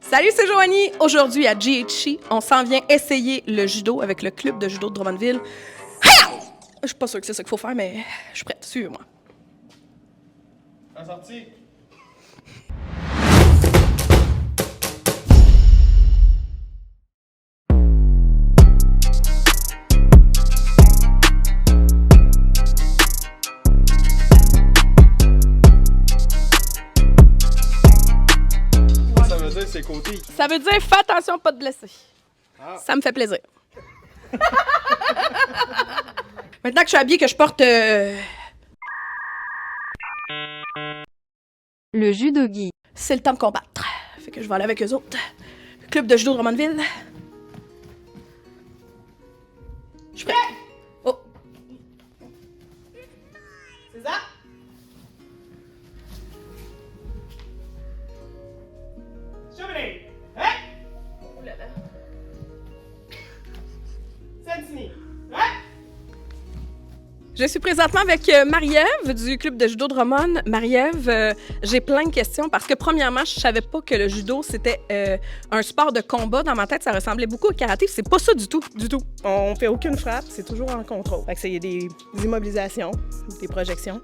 Salut, c'est Joanie. Aujourd'hui, à GHC, on s'en vient essayer le judo avec le club de judo de Drummondville. Je suis pas sûre que c'est ça qu'il faut faire, mais je suis prête. Suivez-moi. En sortie. Ça veut dire ses côtés. Ça veut dire fais attention, pas de blesser. Ah. Ça me fait plaisir. Maintenant que je suis habillée, que je porte... Le judogi. C'est le temps de combattre. Fait que je vais aller avec eux autres. Club de judo de Drummondville. Je suis prête. Oh. C'est ça? Cheminée! Hein? Oh là là. Sentini! Hein? Je suis présentement avec Marie-Ève du club de judo de Drummond. Marie-Ève, j'ai plein de questions parce que premièrement, je savais pas que le judo, c'était un sport de combat. Dans ma tête, ça ressemblait beaucoup au karaté. C'est pas ça du tout, du tout. On fait aucune frappe, c'est toujours en contrôle. Fait que c'est des immobilisations, des projections,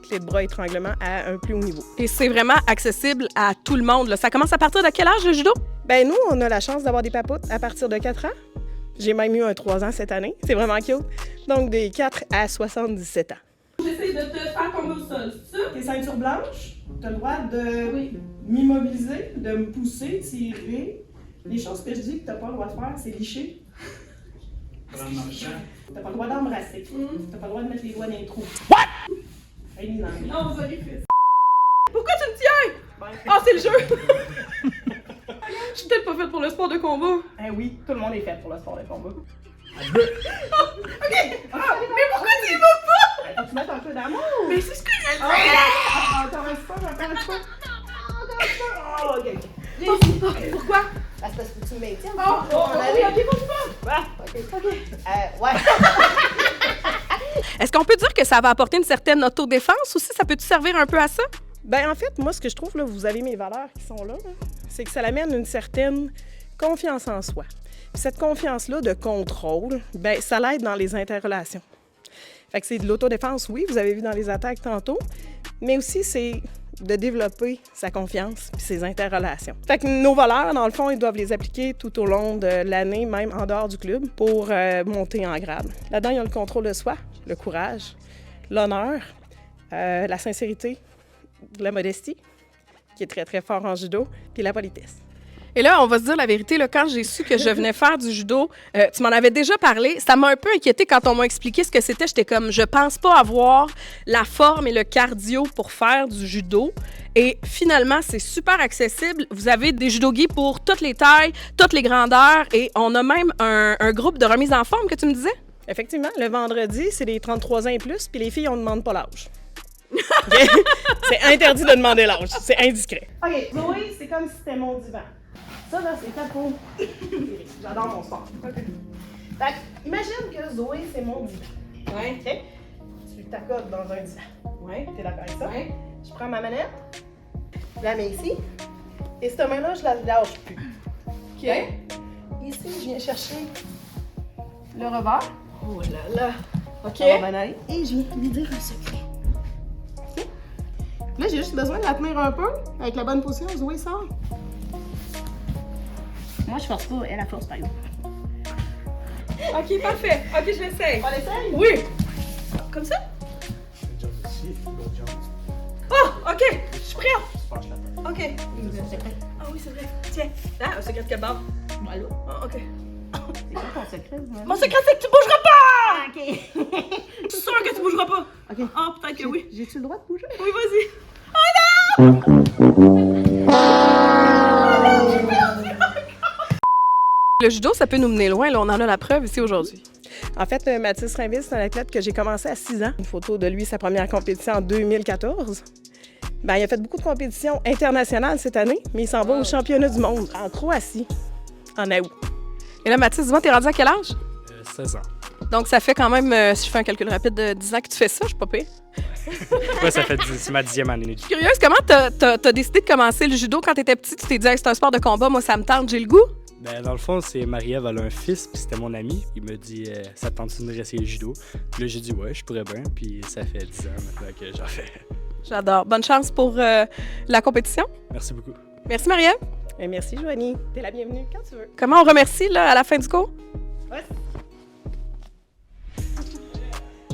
clés de bras, étranglement à un plus haut niveau. Et c'est vraiment accessible à tout le monde, là. Ça commence à partir de quel âge, le judo? Ben nous, on a la chance d'avoir des papoutes à partir de 4 ans. J'ai même eu un 3 ans cette année. C'est vraiment cute. Donc, des 4 à 77 ans. J'essaie de te faire tomber au sol, c'est ça? Tes ceintures blanches, tu as le droit de m'immobiliser, de me pousser, tirer. Les choses que je dis que tu n'as pas le droit de faire, c'est licher. Tu n'as pas le droit d'embrasser. Tu n'as pas le droit de mettre les doigts dans les trous. What? Non, vous avez fait ça. Pourquoi tu me tiens? Ah, c'est le jeu! Je suis peut-être pas faite pour le sport de combat. Eh oui, tout le monde est fait pour le sport de combat. OK! Ah, mais pourquoi tu y vas pas? Faut-tu mettre un peu d'amour? Mais c'est ce que je Encore un peu, encore un peu. Oh, OK. Pourquoi? Ah, c'est parce que tu me maintiens. OK, pourquoi? Ah, OK. Ouais. Est-ce qu'on peut dire que ça va apporter une certaine autodéfense aussi? Ça peut-tu servir un peu à ça? Ben en fait, moi, ce que je trouve, là, vous avez mes valeurs qui sont là, c'est que ça l'amène une certaine confiance en soi. Puis cette confiance-là de contrôle, ben ça l'aide dans les interrelations. Fait que c'est de l'autodéfense, oui, vous avez vu dans les attaques tantôt, mais aussi c'est de développer sa confiance puis ses interrelations. Fait que nos valeurs, dans le fond, ils doivent les appliquer tout au long de l'année, même en dehors du club, pour monter en grade. Là-dedans, il y a le contrôle de soi, le courage, l'honneur, la sincérité, la modestie, qui est très, très fort en judo, puis la politesse. Et là, on va se dire la vérité, là, quand j'ai su que je venais faire du judo, tu m'en avais déjà parlé, ça m'a un peu inquiétée quand on m'a expliqué ce que c'était. J'étais comme, je pense pas avoir la forme et le cardio pour faire du judo. Et finalement, c'est super accessible. Vous avez des judogi pour toutes les tailles, toutes les grandeurs, et on a même un groupe de remise en forme que tu me disais? Effectivement, le vendredi, c'est les 33 ans et plus, puis les filles, on ne demande pas l'âge. C'est interdit de demander l'âge, c'est indiscret. OK, Zoé, c'est comme si c'était mon divan. Ça, là, c'est fait pour... J'adore mon sport. OK. Fait que, imagine que Zoé, c'est mon divan. Ouais. OK? Tu t'accotes dans un divan. Ouais. T'es d'accord avec ça? Ouais. Je prends ma manette, je la mets ici, et cette main-là, je la lâche plus. OK. Ici, je viens chercher le revers. Oh là là. OK. Ça va bien aller. Et je viens lui dire un secret. OK? Là, j'ai juste besoin de la tenir un peu, avec la bonne position. Zoé sort. Moi, je force pas. Elle, a force, par exemple. OK, parfait. OK, je l'essaye. On l'essaye? Oui. Comme ça? Oh, OK. Je suis prête. OK. Ah oui, c'est vrai. Tiens. Ah, un secret de kebab. Allô? Ah, OK. C'est quoi ton secret? Mon secret, c'est que tu bougeras pas! OK. Je suis sûre que tu bougeras pas. OK. Ah, peut-être que oui. J'ai-tu le droit de bouger? Oui, vas-y. Oh non! Le judo, ça peut nous mener loin. Là, on en a la preuve ici aujourd'hui. En fait, Mathis Rainville, c'est un athlète que j'ai commencé à 6 ans. Une photo de lui, sa première compétition en 2014. Ben, il a fait beaucoup de compétitions internationales cette année, mais il s'en va au championnat du monde en Croatie, en août. Et là, Mathis, dis-moi, t'es rendu à quel âge? 16 ans. Donc, ça fait quand même, si je fais un calcul rapide, de 10 ans que tu fais ça, je suis pas pire. Ouais, c'est ma 10e année. Je suis curieuse, comment t'as décidé de commencer le judo quand t'étais petit? Tu t'es dit, hey, c'est un sport de combat, moi, ça me tente, j'ai le goût? Ben, dans le fond, c'est Marie-Ève, elle a un fils, puis c'était mon ami. Il me dit, ça te tente de réessayer le judo? Puis là, j'ai dit, ouais, je pourrais bien, puis ça fait 10 ans maintenant que j'en fais. J'adore. Bonne chance pour la compétition. Merci beaucoup. Merci, Marie-Ève. Et merci, Joanie. T'es la bienvenue quand tu veux. Comment on remercie là, à la fin du cours? Ouais.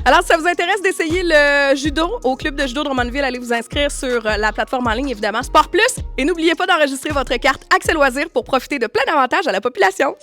Alors, si ça vous intéresse d'essayer le judo au club de judo Drummondville, allez vous inscrire sur la plateforme en ligne, évidemment, Sport Plus. Et n'oubliez pas d'enregistrer votre carte Accès Loisirs pour profiter de plein d'avantages à la population.